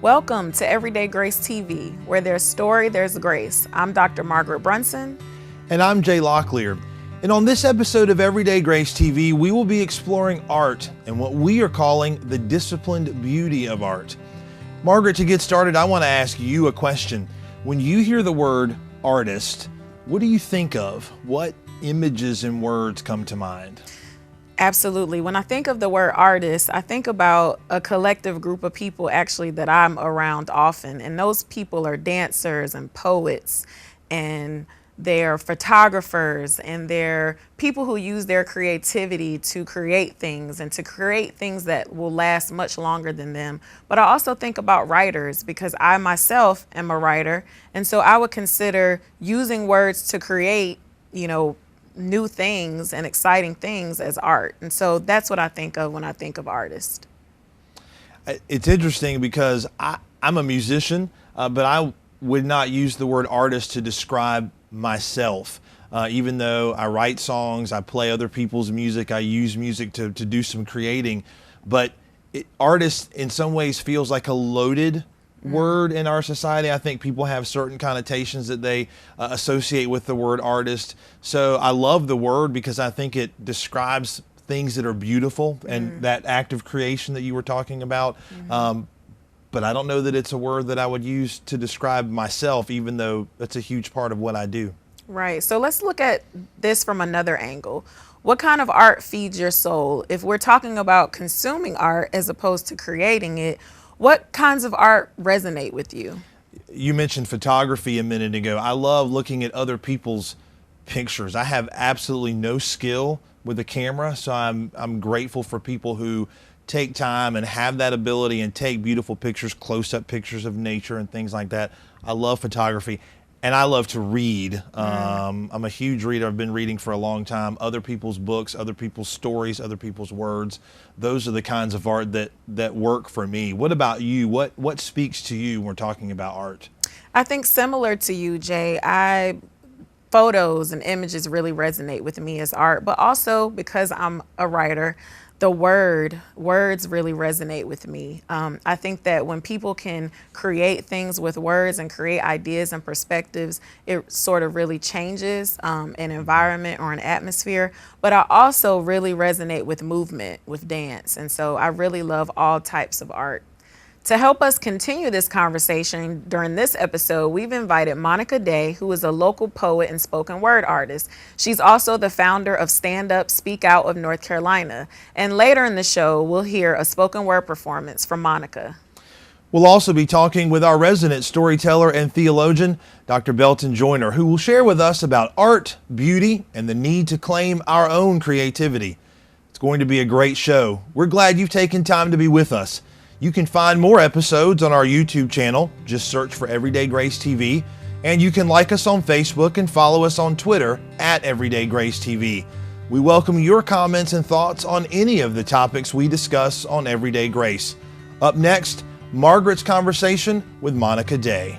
Welcome to Everyday Grace TV, where there's story, there's grace. I'm Dr. Margaret Brunson. And I'm Jay Locklear. And on this episode of Everyday Grace TV, we will be exploring art and what we are calling the disciplined beauty of art. Margaret, to get started, I want to ask you a question. When you hear the word artist, what do you think of? What images and words come to mind? Absolutely. When I think of the word artist, I think about a collective group of people actually that I'm around often. And those people are dancers and poets, and they're photographers, and they're people who use their creativity to create things and to create things that will last much longer than them. But I also think about writers, because I myself am a writer. And so I would consider using words to create, new things and exciting things as art. And so that's what I think of when I think of artist. It's interesting because I'm a musician, but I would not use the word artist to describe myself. Even though I write songs, I play other people's music, I use music to do some creating. But artist in some ways feels like a loaded word in our society. I think people have certain connotations that they associate with the word artist. So I love the word because I think it describes things that are beautiful and that act of creation that you were talking about. But I don't know that it's a word that I would use to describe myself, even though that's a huge part of what I do. Right. So let's look at this from another angle. What kind of art feeds your soul? If we're talking about consuming art as opposed to creating it, what kinds of art resonate with you? You mentioned photography a minute ago. I love looking at other people's pictures. I have absolutely no skill with a camera, so I'm grateful for people who take time and have that ability and take beautiful pictures, close-up pictures of nature and things like that. I love photography. And I love to read. I'm a huge reader. I've been reading for a long time. Other people's books, other people's stories, other people's words. Those are the kinds of art that work for me. What about you? What speaks to you when we're talking about art? I think similar to you, Jay, photos and images really resonate with me as art, but also because I'm a writer, words really resonate with me. I think that when people can create things with words and create ideas and perspectives, it sort of really changes an environment or an atmosphere. But I also really resonate with movement, with dance. And so I really love all types of art. To help us continue this conversation during this episode, we've invited Monica Day, who is a local poet and spoken word artist. She's also the founder of Stand Up, Speak Out of North Carolina. And later in the show, we'll hear a spoken word performance from Monica. We'll also be talking with our resident storyteller and theologian, Dr. Belton Joyner, who will share with us about art, beauty, and the need to claim our own creativity. It's going to be a great show. We're glad you've taken time to be with us. You can find more episodes on our YouTube channel. Just search for Everyday Grace TV. And you can like us on Facebook and follow us on Twitter at Everyday Grace TV. We welcome your comments and thoughts on any of the topics we discuss on Everyday Grace. Up next, Margaret's conversation with Monica Day.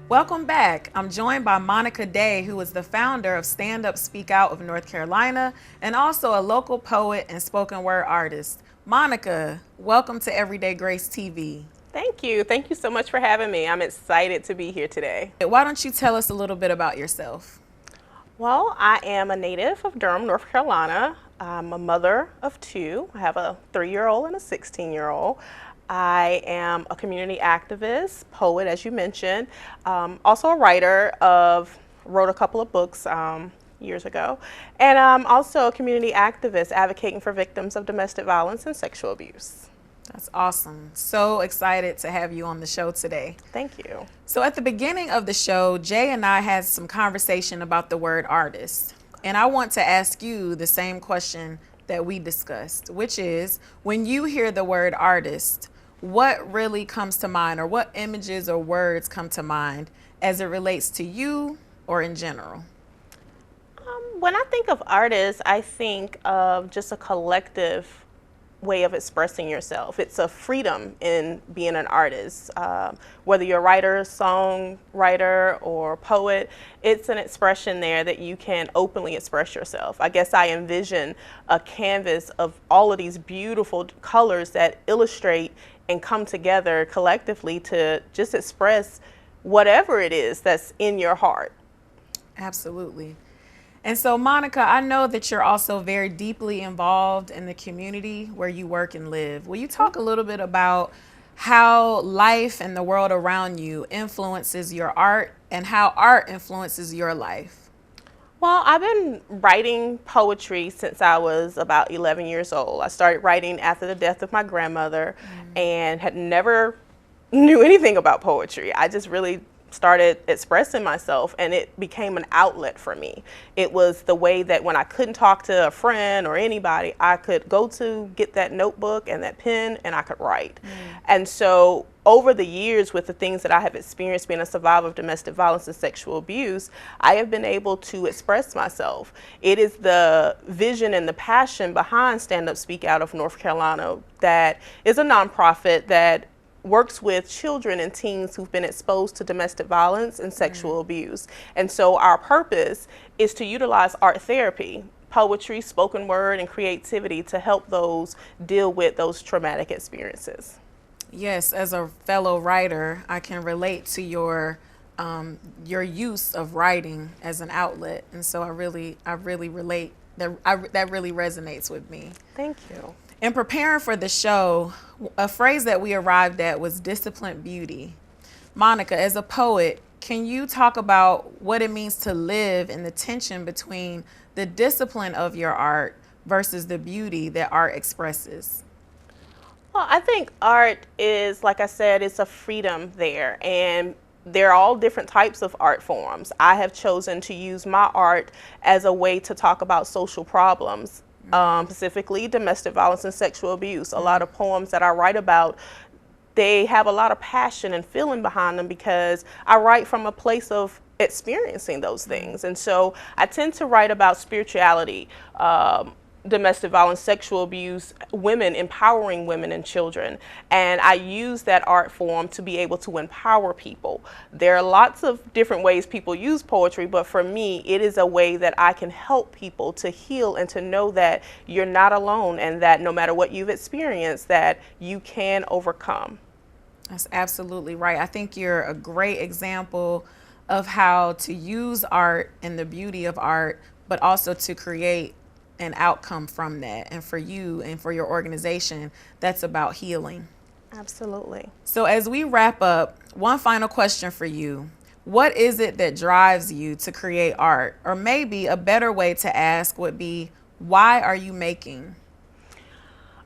Welcome back. I'm joined by Monica Day, who is the founder of Stand Up, Speak Out of North Carolina, and also a local poet and spoken word artist. Monica, welcome to Everyday Grace TV. Thank you. Thank you so much for having me. I'm excited to be here today. Why don't you tell us a little bit about yourself? Well, I am a native of Durham, North Carolina. I'm a mother of two. I have a 3-year-old and a 16-year-old. I am a community activist, poet, as you mentioned, also a writer wrote a couple of books years ago, and I'm also a community activist advocating for victims of domestic violence and sexual abuse. That's awesome. So excited to have you on the show today. Thank you. So at the beginning of the show, Jay and I had some conversation about the word artist, and I want to ask you the same question that we discussed, which is, when you hear the word artist, what really comes to mind, or what images or words come to mind as it relates to you or in general? When I think of artists, I think of just a collective way of expressing yourself. It's a freedom in being an artist. Whether you're a writer, songwriter, or poet, it's an expression there that you can openly express yourself. I guess I envision a canvas of all of these beautiful colors that illustrate and come together collectively to just express whatever it is that's in your heart. Absolutely. And so, Monica, I know that you're also very deeply involved in the community where you work and live. Will you talk a little bit about how life and the world around you influences your art and how art influences your life? Well, I've been writing poetry since I was about 11 years old. I started writing after the death of my grandmother and had never knew anything about poetry. I just really started expressing myself, and it became an outlet for me. It was the way that when I couldn't talk to a friend or anybody, I could go to get that notebook and that pen and I could write. And so over the years, with the things that I have experienced being a survivor of domestic violence and sexual abuse, I have been able to express myself. It is the vision and the passion behind Stand Up Speak Out of North Carolina, that is a nonprofit that works with children and teens who've been exposed to domestic violence and sexual abuse. And so our purpose is to utilize art therapy, poetry, spoken word, and creativity to help those deal with those traumatic experiences. Yes, as a fellow writer, I can relate to your use of writing as an outlet, and so I really relate. That really resonates with me. Thank you. In preparing for the show, a phrase that we arrived at was disciplined beauty. Monica, as a poet, can you talk about what it means to live in the tension between the discipline of your art versus the beauty that art expresses? Well, I think art is, like I said, it's a freedom there, and they're all different types of art forms. I have chosen to use my art as a way to talk about social problems, specifically domestic violence and sexual abuse. A lot of poems that I write about, they have a lot of passion and feeling behind them because I write from a place of experiencing those things. And so I tend to write about spirituality, domestic violence, sexual abuse, women, empowering women and children. And I use that art form to be able to empower people. There are lots of different ways people use poetry, but for me, it is a way that I can help people to heal and to know that you're not alone, and that no matter what you've experienced, that you can overcome. That's absolutely right. I think you're a great example of how to use art and the beauty of art, but also to create an outcome from that. And for you and for your organization, that's about healing. Absolutely. So as we wrap up, one final question for you. What is it that drives you to create art? Or maybe a better way to ask would be, why are you making?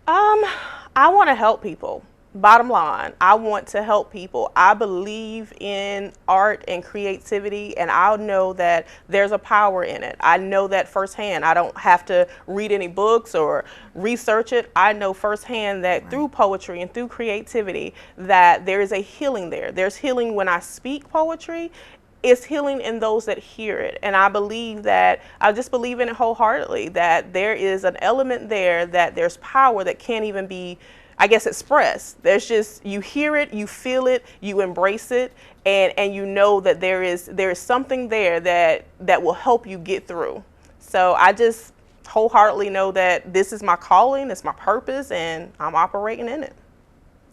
I want to help people. Bottom line, I want to help people. I believe in art and creativity, and I know that there's a power in it. I know that firsthand. I don't have to read any books or research it. I know firsthand that through poetry and through creativity that there is a healing there. There's healing when I speak poetry. It's healing in those that hear it. And I believe that, I just believe in it wholeheartedly, that there is an element there, that there's power that can't even be, I guess, expressed. There's just, you hear it, you feel it, you embrace it, and you know that there is something there that will help you get through. So I just wholeheartedly know that this is my calling, it's my purpose, and I'm operating in it.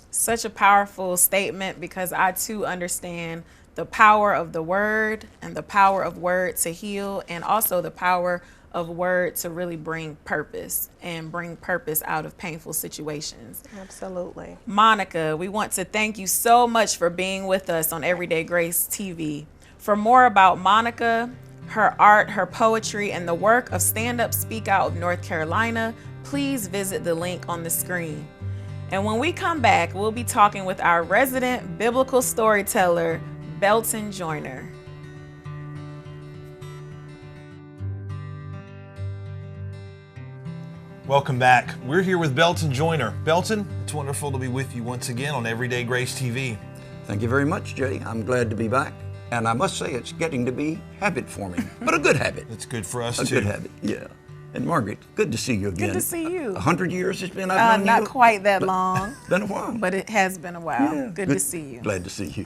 Such a powerful statement, because I too understand the power of the word and the power of word to heal, and also the power of word to really bring purpose and bring purpose out of painful situations. Absolutely. Monica, we want to thank you so much for being with us on Everyday Grace TV. For more about Monica, her art, her poetry, and the work of Stand Up Speak Out of North Carolina, please visit the link on the screen. And when we come back, we'll be talking with our resident biblical storyteller, Belton Joyner. Welcome back. We're here with Belton Joyner. Belton, it's wonderful to be with you once again on Everyday Grace TV. Thank you very much, Jay. I'm glad to be back. And I must say, it's getting to be habit forming, but a good habit. It's good for us A too. good habit, yeah. And Margaret, good to see you again. Good to see you. 100 years it's been I've known you? Not quite that long. Been a while. But it has been a while. Yeah, Good to see you. Glad to see you.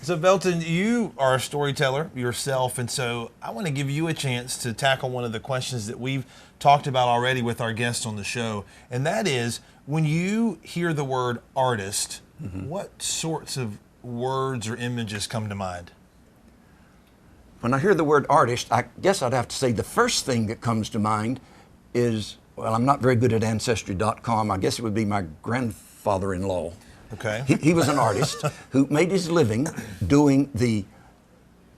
So Belton, you are a storyteller yourself, and so I want to give you a chance to tackle one of the questions that we've talked about already with our guests on the show, and that is, when you hear the word artist, what sorts of words or images come to mind? When I hear the word artist, I guess I'd have to say the first thing that comes to mind is, well, I'm not very good at Ancestry.com. I guess it would be my grandfather-in-law. Okay. He was an artist who made his living doing the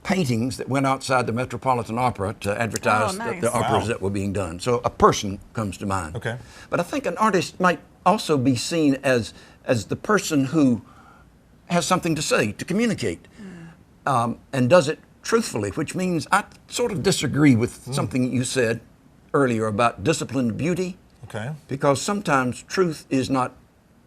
paintings that went outside the Metropolitan Opera to advertise nice. the operas that were being done. So a person comes to mind. Okay. But I think an artist might also be seen as the person who has something to say, to communicate, and does it truthfully, which means I sort of disagree with something you said earlier about disciplined beauty. Okay. Because sometimes truth is not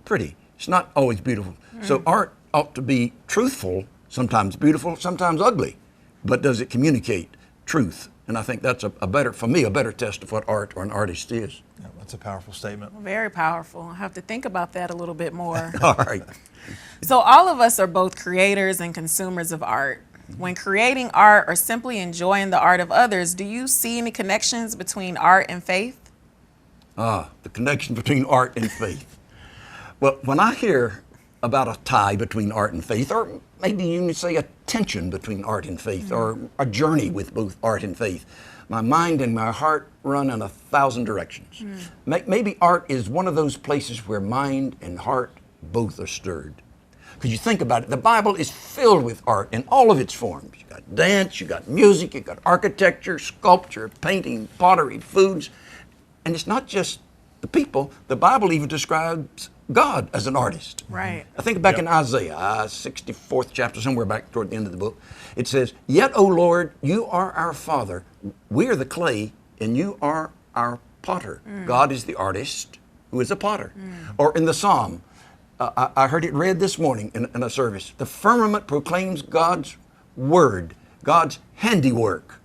pretty. It's not always beautiful. So art ought to be truthful, sometimes beautiful, sometimes ugly. But does it communicate truth? And I think that's for me, a better test of what art or an artist is. Yeah, that's a powerful statement. Very powerful. I have to think about that a little bit more. All right. So all of us are both creators and consumers of art. When creating art or simply enjoying the art of others, do you see any connections between art and faith? The connection between art and faith. Well, when I hear about a tie between art and faith, or maybe you can say a tension between art and faith, or a journey with both art and faith, my mind and my heart run in 1,000 directions. Maybe art is one of those places where mind and heart both are stirred. Because you think about it, the Bible is filled with art in all of its forms. You got dance, you got music, you got architecture, sculpture, painting, pottery, foods. And it's not just the people. The Bible even describes God as an artist. Right. I think back in Isaiah, 64th chapter, somewhere back toward the end of the book, it says, "Yet, O Lord, you are our Father. We are the clay, and you are our potter." God is the artist who is a potter. Or in the Psalm, I heard it read this morning in a service, "The firmament proclaims God's word, God's handiwork."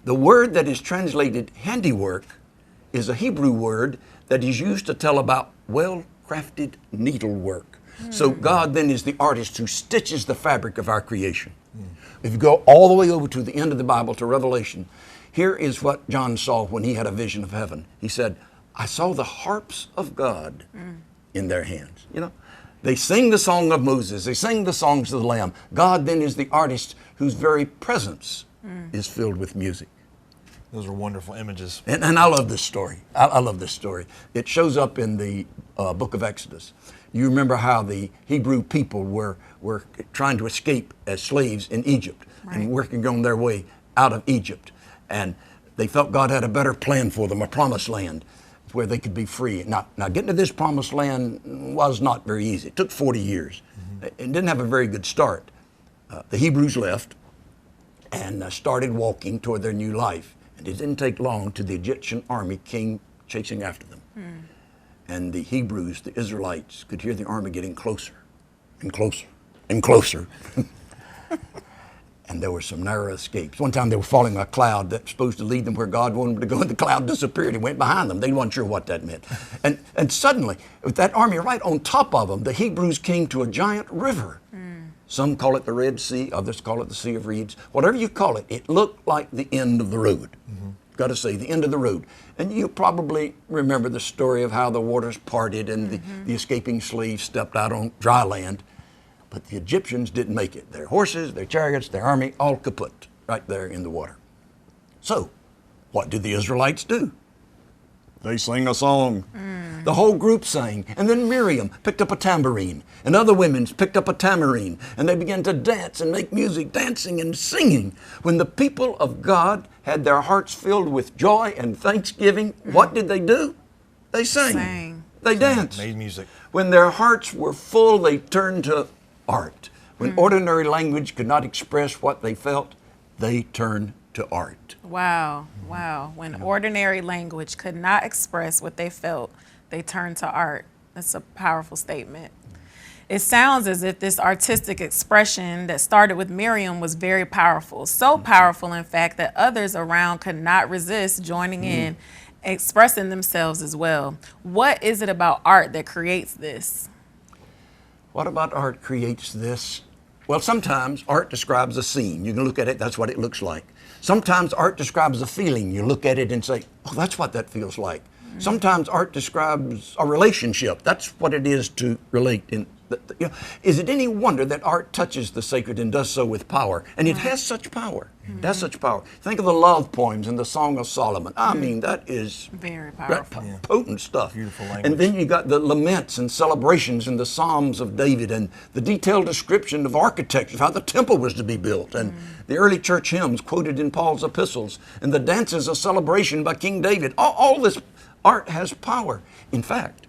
The word that is translated handiwork is a Hebrew word that is used to tell about well-crafted needlework. So God then is the artist who stitches the fabric of our creation. If you go all the way over to the end of the Bible, to Revelation, here is what John saw when he had a vision of heaven. He said, "I saw the harps of God in their hands." You know, they sing the song of Moses. They sing the songs of the Lamb. God then is the artist whose very presence is filled with music. Those are wonderful images. And I love this story. I love this story. It shows up in the book of Exodus. You remember how the Hebrew people were trying to escape as slaves in Egypt and working on their way out of Egypt. And they felt God had a better plan for them, a promised land where they could be free. Now getting to this promised land was not very easy. It took 40 years. It didn't have a very good start. The Hebrews left and started walking toward their new life. And it didn't take long till the Egyptian army came chasing after them. And the Hebrews, the Israelites, could hear the army getting closer and closer and closer. And there were some narrow escapes. One time they were following a cloud that's supposed to lead them where God wanted them to go, and the cloud disappeared and went behind them. They weren't sure what that meant. And suddenly, with that army right on top of them, the Hebrews came to a giant river. Some call it the Red Sea, others call it the Sea of Reeds. Whatever you call it, it looked like the end of the road. Got to say, the end of the road. And you probably remember the story of how the waters parted and the escaping slaves stepped out on dry land. But the Egyptians didn't make it. Their horses, their chariots, their army, all kaput right there in the water. So, what did the Israelites do? They sang a song. The whole group sang. And then Miriam picked up a tambourine. And other women picked up a tambourine. And they began to dance and make music, dancing and singing. When the people of God had their hearts filled with joy and thanksgiving, what did they do? They sang. They danced. Made music. When their hearts were full, they turned to art. When ordinary language could not express what they felt, they turned to art. Wow, wow. When ordinary language could not express what they felt, they turned to art. That's a powerful statement. It sounds as if this artistic expression that started with Miriam was very powerful. So powerful, in fact, that others around could not resist joining in, expressing themselves as well. What is it about art that creates this? What about art creates this? Well, sometimes art describes a scene. You can look at it, that's what it looks like. Sometimes art describes a feeling. You look at it and say, oh, that's what that feels like. Sometimes art describes a relationship. That's what it is to relate in. Is it any wonder that art touches the sacred and does so with power? And it has such power. It has such power. Think of the love poems in the Song of Solomon. I mean, that is very powerful, potent stuff. Beautiful language. And then you got the laments and celebrations in the Psalms of David, and the detailed description of architecture, of how the temple was to be built, and the early church hymns quoted in Paul's epistles, and the dances of celebration by King David. All this art has power. In fact,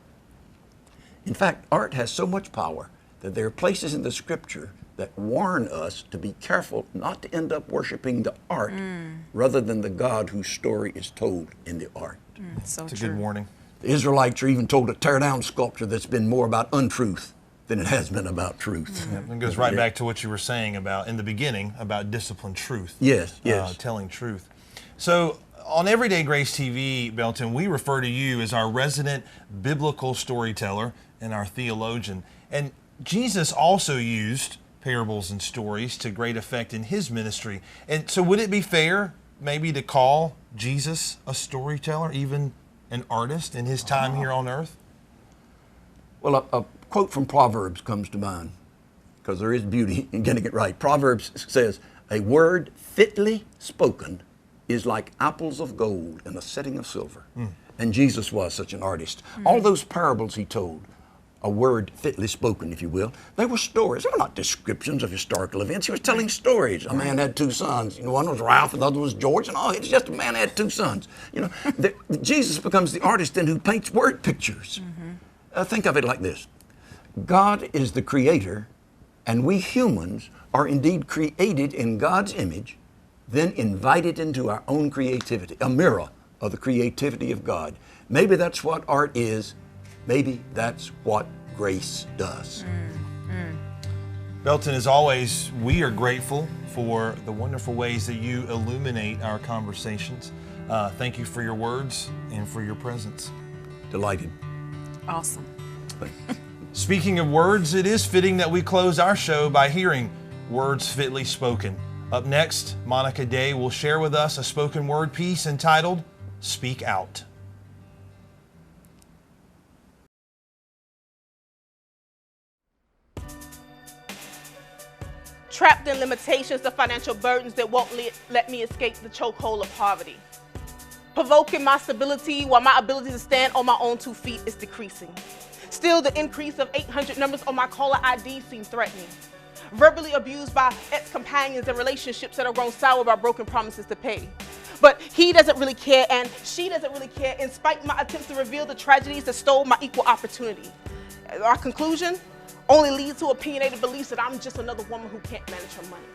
art has so much power that there are places in the scripture that warn us to be careful not to end up worshiping the art rather than the God whose story is told in the art. So It's a true. good warning. The Israelites are even told to tear down sculpture that's been more about untruth than it has been about truth. It goes right back to what you were saying about in the beginning about disciplined truth. Yes, yes. Telling truth. So on Everyday Grace TV, Belton, we refer to you as our resident biblical storyteller and our theologian. And Jesus also used parables and stories to great effect in his ministry. And so would it be fair maybe to call Jesus a storyteller, even an artist in his time here on earth? Well, a quote from Proverbs comes to mind, because there is beauty in getting it right. Proverbs says, a word fitly spoken is like apples of gold in a setting of silver. And Jesus was such an artist. All those parables he told, a word fitly spoken, if you will, they were stories. They were not descriptions of historical events. He was telling stories. A man had two sons. One was Ralph and the other was George. And it's just a man had two sons. Jesus becomes the artist then who paints word pictures. Think of it like this. God is the creator, and we humans are indeed created in God's image, then invited into our own creativity, a mirror of the creativity of God. Maybe that's what art is. Maybe that's what grace does. Belton, as always, we are grateful for the wonderful ways that you illuminate our conversations. Thank you for your words and for your presence. Delighted. Awesome. Speaking of words, it is fitting that we close our show by hearing words fitly spoken. Up next, Monica Day will share with us a spoken word piece entitled, Speak Out. Trapped in limitations of financial burdens that won't let me escape the chokehold of poverty. Provoking my stability while my ability to stand on my own 2 feet is decreasing. Still, the increase of 800 numbers on my caller ID seems threatening. Verbally abused by ex-companions and relationships that have grown sour by broken promises to pay. But he doesn't really care and she doesn't really care in spite of my attempts to reveal the tragedies that stole my equal opportunity. Our conclusion only leads to opinionated beliefs that I'm just another woman who can't manage her money.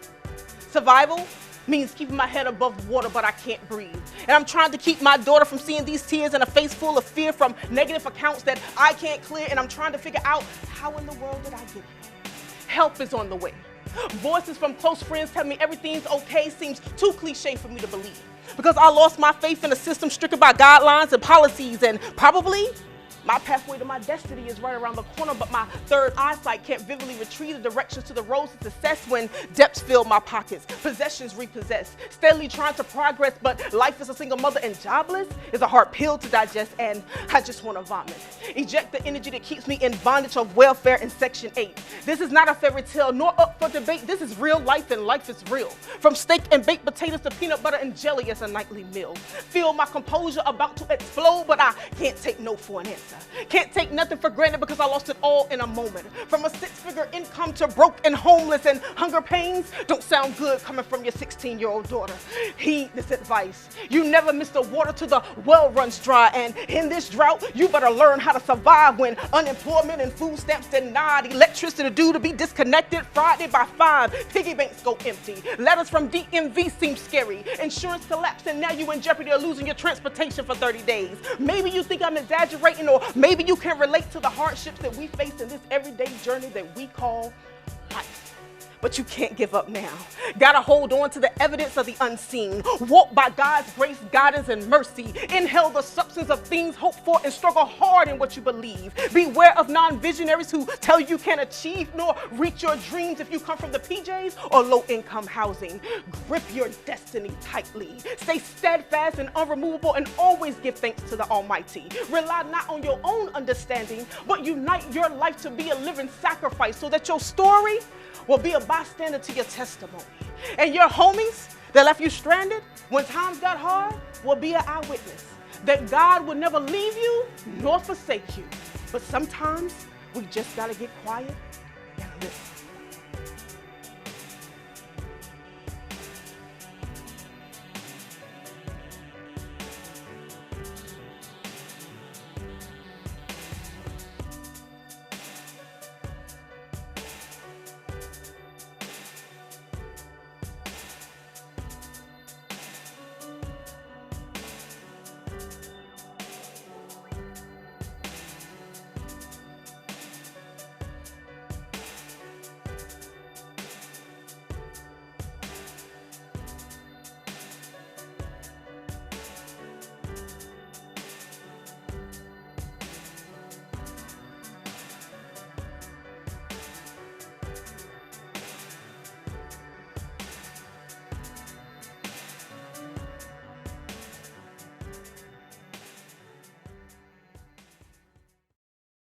Survival means keeping my head above water, but I can't breathe. And I'm trying to keep my daughter from seeing these tears and a face full of fear from negative accounts that I can't clear, and I'm trying to figure out how in the world did I get here? Help is on the way. Voices from close friends tell me everything's okay seems too cliche for me to believe. Because I lost my faith in a system stricken by guidelines and policies, and probably my pathway to my destiny is right around the corner, but my third eyesight can't vividly retrieve the directions to the roads to success when debts fill my pockets, possessions repossessed, steadily trying to progress, but life as a single mother and jobless is a hard pill to digest, and I just want to vomit. Eject the energy that keeps me in bondage of welfare in Section 8. This is not a fairy tale, nor up for debate. This is real life, and life is real. From steak and baked potatoes to peanut butter and jelly as a nightly meal. Feel my composure about to explode, but I can't take no for an answer. Can't take nothing for granted because I lost it all in a moment. From a 6-figure income to broke and homeless, and hunger pains don't sound good coming from your 16-year-old daughter. Heed this advice. You never miss the water till the well runs dry, and in this drought, you better learn how to survive when unemployment and food stamps denied, electricity due to be disconnected Friday by 5, piggy banks go empty. Letters from DMV seem scary. Insurance collapsed and now you in jeopardy of losing your transportation for 30 days. Maybe you think I'm exaggerating or maybe you can relate to the hardships that we face in this everyday journey that we call life. But you can't give up now. Gotta hold on to the evidence of the unseen. Walk by God's grace, guidance, and mercy. Inhale the substance of things hoped for and struggle hard in what you believe. Beware of non-visionaries who tell you can't achieve nor reach your dreams if you come from the PJs or low-income housing. Grip your destiny tightly. Stay steadfast and unremovable and always give thanks to the Almighty. Rely not on your own understanding, but unite your life to be a living sacrifice so that your story will be a bystander to your testimony. And your homies that left you stranded when times got hard will be an eyewitness that God will never leave you nor forsake you. But sometimes we just gotta get quiet and listen.